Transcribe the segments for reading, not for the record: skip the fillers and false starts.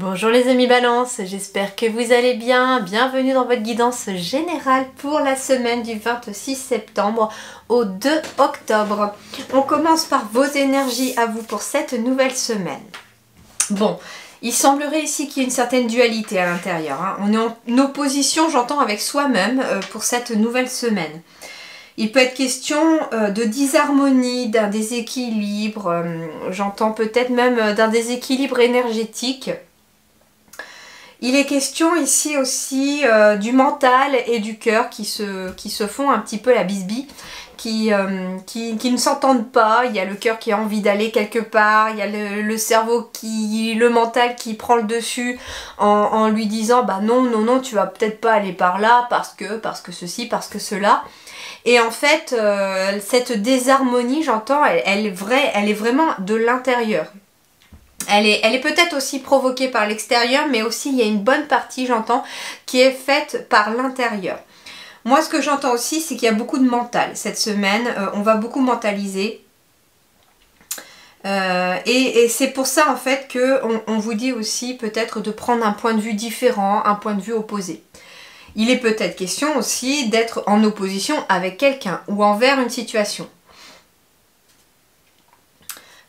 Bonjour les amis Balance, j'espère que vous allez bien. Bienvenue dans votre guidance générale pour la semaine du 26 septembre au 2 octobre. On commence par vos énergies à vous pour cette nouvelle semaine. Bon, il semblerait ici qu'il y ait une certaine dualité à l'intérieur, hein. On est en opposition, j'entends, avec soi-même pour cette nouvelle semaine. Il peut être question de disharmonie, d'un déséquilibre, j'entends peut-être même d'un déséquilibre énergétique. Il est question ici aussi du mental et du cœur qui se font un petit peu la bisbille, qui ne s'entendent pas. Il y a le cœur qui a envie d'aller quelque part, il y a le cerveau, le mental qui prend le dessus en lui disant bah non, tu vas peut-être pas aller par là parce que ceci, parce que cela. Et en fait, cette désharmonie, j'entends, elle est vraiment de l'intérieur. Elle est peut-être aussi provoquée par l'extérieur, mais aussi il y a une bonne partie, j'entends, qui est faite par l'intérieur. Moi, ce que j'entends aussi, c'est qu'il y a beaucoup de mental cette semaine. On va beaucoup mentaliser. Et c'est pour ça, en fait, qu'on vous dit aussi peut-être de prendre un point de vue différent, un point de vue opposé. Il est peut-être question aussi d'être en opposition avec quelqu'un ou envers une situation.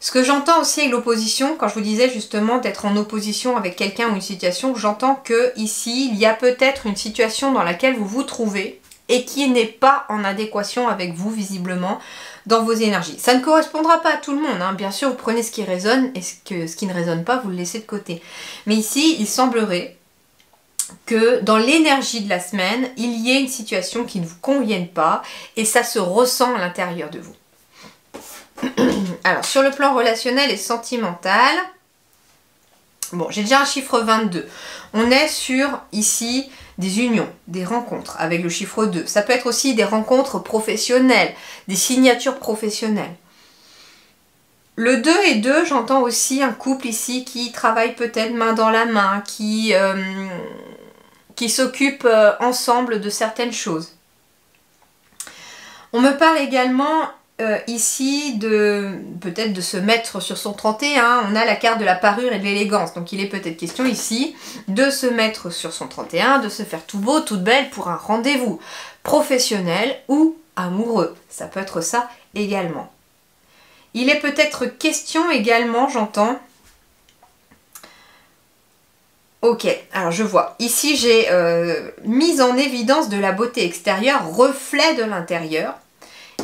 Ce que j'entends aussi avec l'opposition, quand je vous disais justement d'être en opposition avec quelqu'un ou une situation, j'entends que ici, il y a peut-être une situation dans laquelle vous vous trouvez et qui n'est pas en adéquation avec vous, visiblement, dans vos énergies. Ça ne correspondra pas à tout le monde, hein. Bien sûr, vous prenez ce qui résonne et ce qui ne résonne pas, vous le laissez de côté. Mais ici, il semblerait que dans l'énergie de la semaine, il y ait une situation qui ne vous convienne pas et ça se ressent à l'intérieur de vous. Alors, sur le plan relationnel et sentimental, bon, j'ai déjà un chiffre 22. On est sur, ici, des unions, des rencontres avec le chiffre 2. Ça peut être aussi des rencontres professionnelles, des signatures professionnelles. Le 2 et 2, j'entends aussi un couple ici qui travaille peut-être main dans la main, qui s'occupe ensemble de certaines choses. On me parle également ici peut-être de se mettre sur son 31, on a la carte de la parure et de l'élégance, donc il est peut-être question ici de se mettre sur son 31, de se faire tout beau, toute belle pour un rendez-vous professionnel ou amoureux, ça peut être ça également. Il est peut-être question également, j'entends, ok, alors je vois, ici j'ai mis en évidence de la beauté extérieure, reflet de l'intérieur.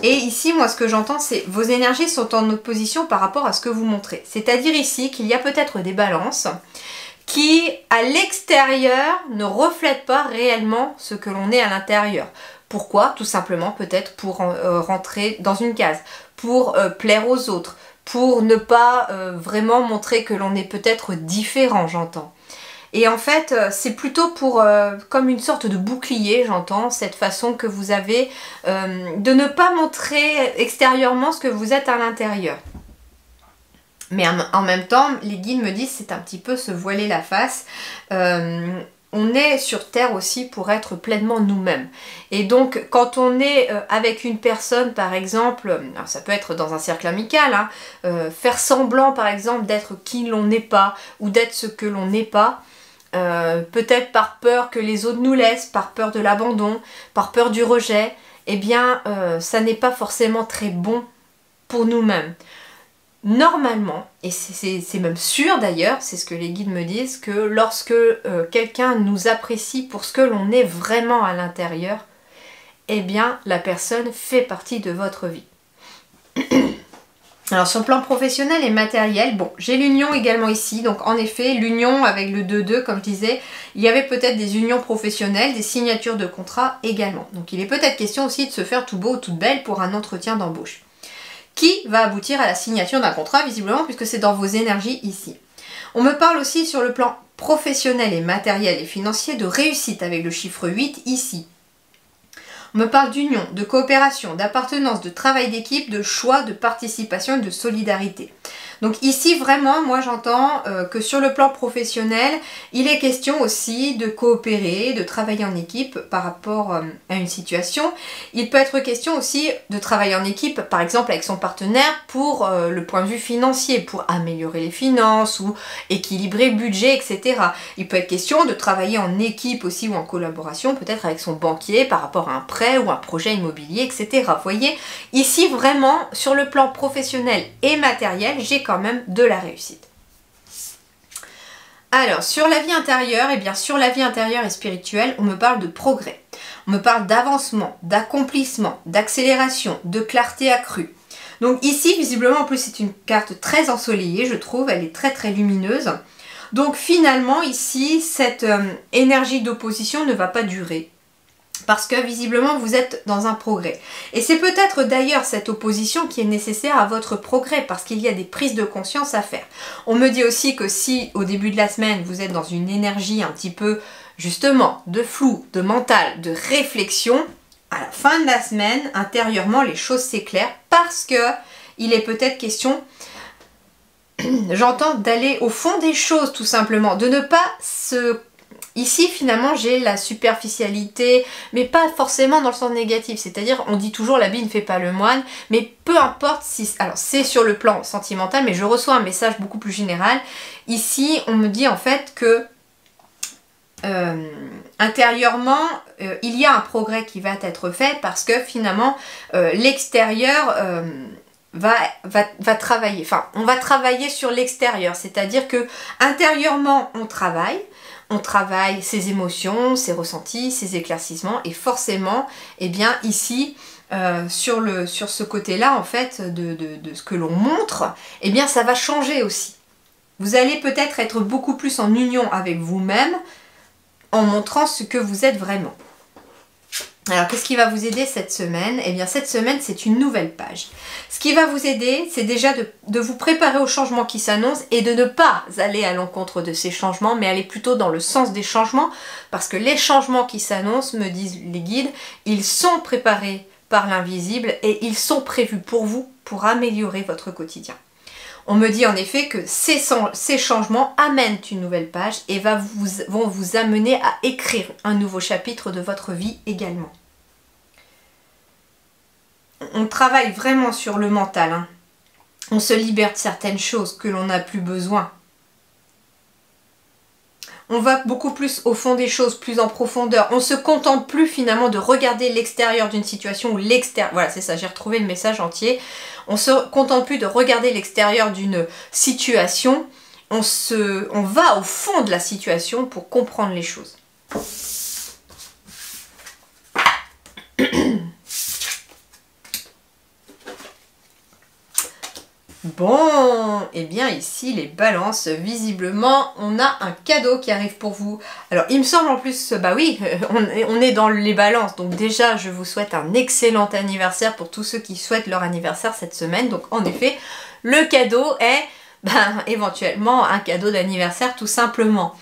Et ici, moi, ce que j'entends, c'est vos énergies sont en opposition par rapport à ce que vous montrez. C'est-à-dire ici qu'il y a peut-être des balances qui, à l'extérieur, ne reflètent pas réellement ce que l'on est à l'intérieur. Pourquoi? Tout simplement, peut-être pour rentrer dans une case, pour plaire aux autres, pour ne pas vraiment montrer que l'on est peut-être différent, j'entends. Et en fait, c'est plutôt pour, comme une sorte de bouclier, j'entends, cette façon que vous avez de ne pas montrer extérieurement ce que vous êtes à l'intérieur. Mais en même temps, les guides me disent c'est un petit peu se voiler la face. On est sur Terre aussi pour être pleinement nous-mêmes. Et donc, quand on est avec une personne, par exemple, alors ça peut être dans un cercle amical, hein, faire semblant, par exemple, d'être qui l'on n'est pas, ou d'être ce que l'on n'est pas, peut-être par peur que les autres nous laissent, par peur de l'abandon, par peur du rejet, eh bien ça n'est pas forcément très bon pour nous-mêmes. Normalement, et c'est même sûr d'ailleurs, c'est ce que les guides me disent, que lorsque quelqu'un nous apprécie pour ce que l'on est vraiment à l'intérieur, eh bien la personne fait partie de votre vie. Alors sur le plan professionnel et matériel, bon, j'ai l'union également ici, donc en effet, l'union avec le 2-2, comme je disais, il y avait peut-être des unions professionnelles, des signatures de contrat également. Donc il est peut-être question aussi de se faire tout beau, toute belle pour un entretien d'embauche, qui va aboutir à la signature d'un contrat, visiblement, puisque c'est dans vos énergies ici. On me parle aussi sur le plan professionnel et matériel et financier de réussite avec le chiffre 8 ici. On me parle d'union, de coopération, d'appartenance, de travail d'équipe, de choix, de participation et de solidarité. Donc ici vraiment moi j'entends que sur le plan professionnel il est question aussi de coopérer, de travailler en équipe par rapport à une situation. Il peut être question aussi de travailler en équipe par exemple avec son partenaire pour le point de vue financier, pour améliorer les finances ou équilibrer le budget, etc. Il peut être question de travailler en équipe aussi ou en collaboration peut-être avec son banquier par rapport à un prêt ou un projet immobilier, etc. Vous voyez, ici vraiment sur le plan professionnel et matériel, j'ai quand même de la réussite. Alors, sur la vie intérieure, et bien sur la vie intérieure et spirituelle, on me parle de progrès. On me parle d'avancement, d'accomplissement, d'accélération, de clarté accrue. Donc ici, visiblement, en plus, c'est une carte très ensoleillée, je trouve. Elle est très très lumineuse. Donc finalement, ici, cette énergie d'opposition ne va pas durer. Parce que visiblement vous êtes dans un progrès. Et c'est peut-être d'ailleurs cette opposition qui est nécessaire à votre progrès parce qu'il y a des prises de conscience à faire. On me dit aussi que si au début de la semaine vous êtes dans une énergie un petit peu justement de flou, de mental, de réflexion, à la fin de la semaine, intérieurement les choses s'éclairent parce que il est peut-être question, j'entends, d'aller au fond des choses tout simplement, de ne pas se... Ici, finalement, j'ai la superficialité, mais pas forcément dans le sens négatif. C'est-à-dire, on dit toujours l'habit ne fait pas le moine, mais peu importe si... Alors, c'est sur le plan sentimental, mais je reçois un message beaucoup plus général. Ici, on me dit en fait que intérieurement, il y a un progrès qui va être fait parce que finalement, l'extérieur... va travailler, enfin on va travailler sur l'extérieur, c'est-à-dire que intérieurement on travaille ses émotions, ses ressentis, ses éclaircissements et forcément, eh bien ici sur ce côté-là en fait de ce que l'on montre, eh bien ça va changer aussi. Vous allez peut-être être beaucoup plus en union avec vous-même en montrant ce que vous êtes vraiment. Alors, qu'est-ce qui va vous aider cette semaine? Eh bien, cette semaine, c'est une nouvelle page. Ce qui va vous aider, c'est déjà de vous préparer aux changements qui s'annoncent et de ne pas aller à l'encontre de ces changements, mais aller plutôt dans le sens des changements, parce que les changements qui s'annoncent, me disent les guides, ils sont préparés par l'invisible et ils sont prévus pour vous, pour améliorer votre quotidien. On me dit en effet que ces changements amènent une nouvelle page et vont vous amener à écrire un nouveau chapitre de votre vie également. On travaille vraiment sur le mental. Hein. On se libère de certaines choses que l'on n'a plus besoin. On va beaucoup plus au fond des choses, plus en profondeur. On ne se contente plus finalement de regarder l'extérieur d'une situation ou l'extérieur. Voilà, c'est ça, j'ai retrouvé le message entier. On ne se contente plus de regarder l'extérieur d'une situation. On va au fond de la situation pour comprendre les choses. Bon, et bien ici les balances, visiblement on a un cadeau qui arrive pour vous. Alors il me semble en plus, bah oui, on est dans les balances, donc déjà je vous souhaite un excellent anniversaire pour tous ceux qui souhaitent leur anniversaire cette semaine. Donc en effet, le cadeau est éventuellement un cadeau d'anniversaire tout simplement.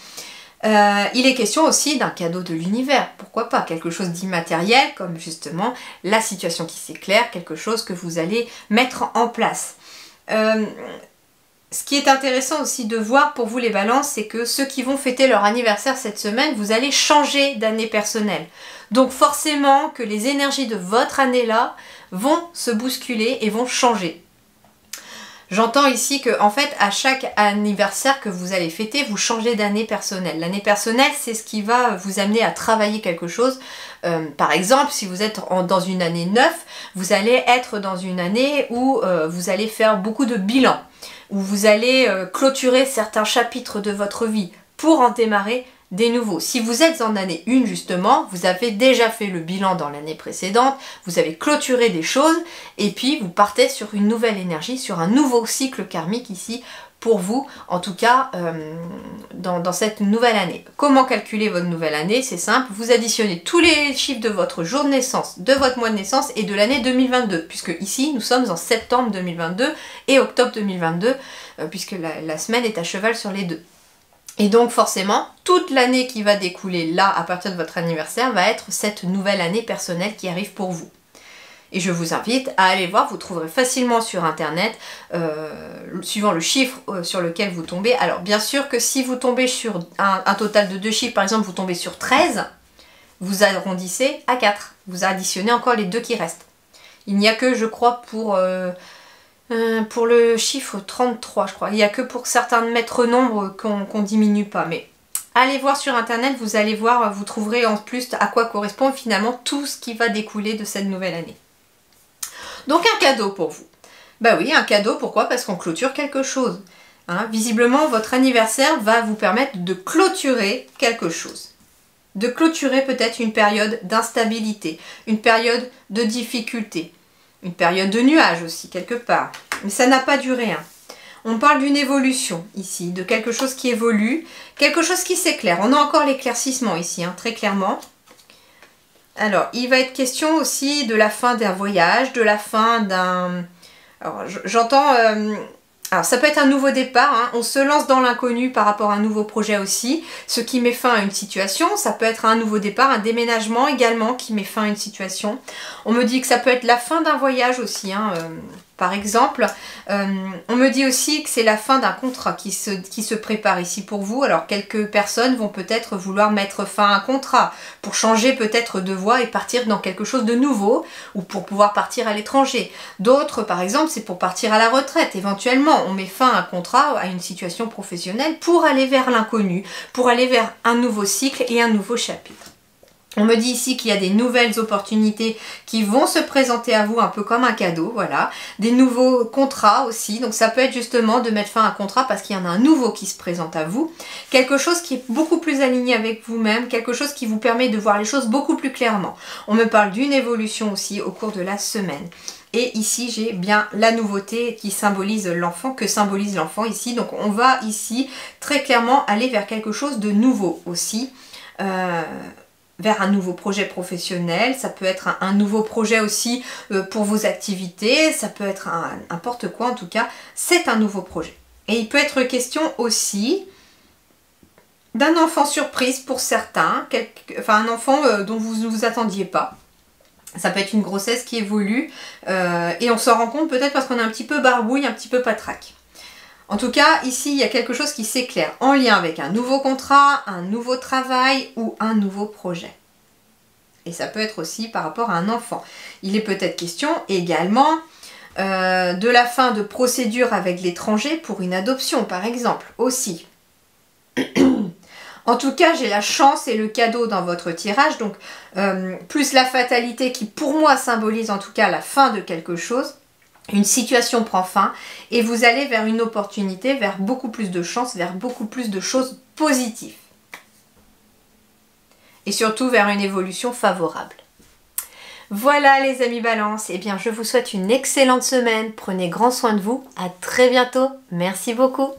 Il est question aussi d'un cadeau de l'univers, pourquoi pas, quelque chose d'immatériel comme justement la situation qui s'éclaire, quelque chose que vous allez mettre en place. Ce qui est intéressant aussi de voir pour vous les balances, c'est que ceux qui vont fêter leur anniversaire cette semaine, vous allez changer d'année personnelle. Donc forcément que les énergies de votre année-là vont se bousculer et vont changer. J'entends ici que en fait à chaque anniversaire que vous allez fêter, vous changez d'année personnelle. L'année personnelle, c'est ce qui va vous amener à travailler quelque chose. Par exemple, si vous êtes dans une année 9, vous allez être dans une année où vous allez faire beaucoup de bilans, où vous allez clôturer certains chapitres de votre vie pour en démarrer des nouveaux. Si vous êtes en année 1 justement, vous avez déjà fait le bilan dans l'année précédente, vous avez clôturé des choses et puis vous partez sur une nouvelle énergie, sur un nouveau cycle karmique ici pour vous, en tout cas dans cette nouvelle année. Comment calculer votre nouvelle année? C'est simple, vous additionnez tous les chiffres de votre jour de naissance, de votre mois de naissance et de l'année 2022, puisque ici nous sommes en septembre 2022 et octobre 2022, puisque la semaine est à cheval sur les deux. Et donc forcément, toute l'année qui va découler là, à partir de votre anniversaire, va être cette nouvelle année personnelle qui arrive pour vous. Et je vous invite à aller voir, vous trouverez facilement sur internet, suivant le chiffre sur lequel vous tombez. Alors bien sûr que si vous tombez sur un total de 2 chiffres, par exemple vous tombez sur 13, vous arrondissez à 4. Vous additionnez encore les 2 qui restent. Il n'y a que, je crois, pour le chiffre 33, je crois. Il n'y a que pour certains maîtres nombres qu'on diminue pas. Mais allez voir sur internet, vous allez voir, vous trouverez en plus à quoi correspond finalement tout ce qui va découler de cette nouvelle année. Donc un cadeau pour vous. Bah oui, un cadeau, pourquoi? Parce qu'on clôture quelque chose. Hein, visiblement, votre anniversaire va vous permettre de clôturer quelque chose. De clôturer peut-être une période d'instabilité, une période de difficulté, une période de nuage aussi, quelque part. Mais ça n'a pas duré. Hein. On parle d'une évolution ici, de quelque chose qui évolue, quelque chose qui s'éclaire. On a encore l'éclaircissement ici, hein, très clairement. Alors, il va être question aussi de la fin d'un voyage, de la fin d'un... Alors, j'entends... Alors, ça peut être un nouveau départ, hein. On se lance dans l'inconnu par rapport à un nouveau projet aussi, ce qui met fin à une situation. Ça peut être un nouveau départ, un déménagement également qui met fin à une situation. On me dit que ça peut être la fin d'un voyage aussi, hein, par exemple. On me dit aussi que c'est la fin d'un contrat qui se prépare ici pour vous. Alors, quelques personnes vont peut-être vouloir mettre fin à un contrat pour changer peut-être de voie et partir dans quelque chose de nouveau ou pour pouvoir partir à l'étranger. D'autres, par exemple, c'est pour partir à la retraite. Éventuellement, on met fin à un contrat, à une situation professionnelle pour aller vers l'inconnu, pour aller vers un nouveau cycle et un nouveau chapitre. On me dit ici qu'il y a des nouvelles opportunités qui vont se présenter à vous un peu comme un cadeau, voilà. Des nouveaux contrats aussi, donc ça peut être justement de mettre fin à un contrat parce qu'il y en a un nouveau qui se présente à vous. Quelque chose qui est beaucoup plus aligné avec vous-même, quelque chose qui vous permet de voir les choses beaucoup plus clairement. On me parle d'une évolution aussi au cours de la semaine. Et ici, j'ai bien la nouveauté qui symbolise l'enfant, que symbolise l'enfant ici. Donc on va ici très clairement aller vers quelque chose de nouveau aussi. Vers un nouveau projet professionnel, ça peut être un nouveau projet aussi pour vos activités, ça peut être n'importe quoi en tout cas, c'est un nouveau projet. Et il peut être question aussi d'un enfant surprise pour certains, enfin un enfant dont vous ne vous attendiez pas. Ça peut être une grossesse qui évolue et on s'en rend compte peut-être parce qu'on est un petit peu barbouille, un petit peu patraque. En tout cas, ici, il y a quelque chose qui s'éclaire en lien avec un nouveau contrat, un nouveau travail ou un nouveau projet. Et ça peut être aussi par rapport à un enfant. Il est peut-être question également de la fin de procédure avec l'étranger pour une adoption, par exemple, aussi. En tout cas, j'ai la chance et le cadeau dans votre tirage, donc plus la fatalité qui, pour moi, symbolise en tout cas la fin de quelque chose. Une situation prend fin et vous allez vers une opportunité, vers beaucoup plus de chance, vers beaucoup plus de choses positives. Et surtout vers une évolution favorable. Voilà les amis Balance, eh bien je vous souhaite une excellente semaine, prenez grand soin de vous, à très bientôt, merci beaucoup.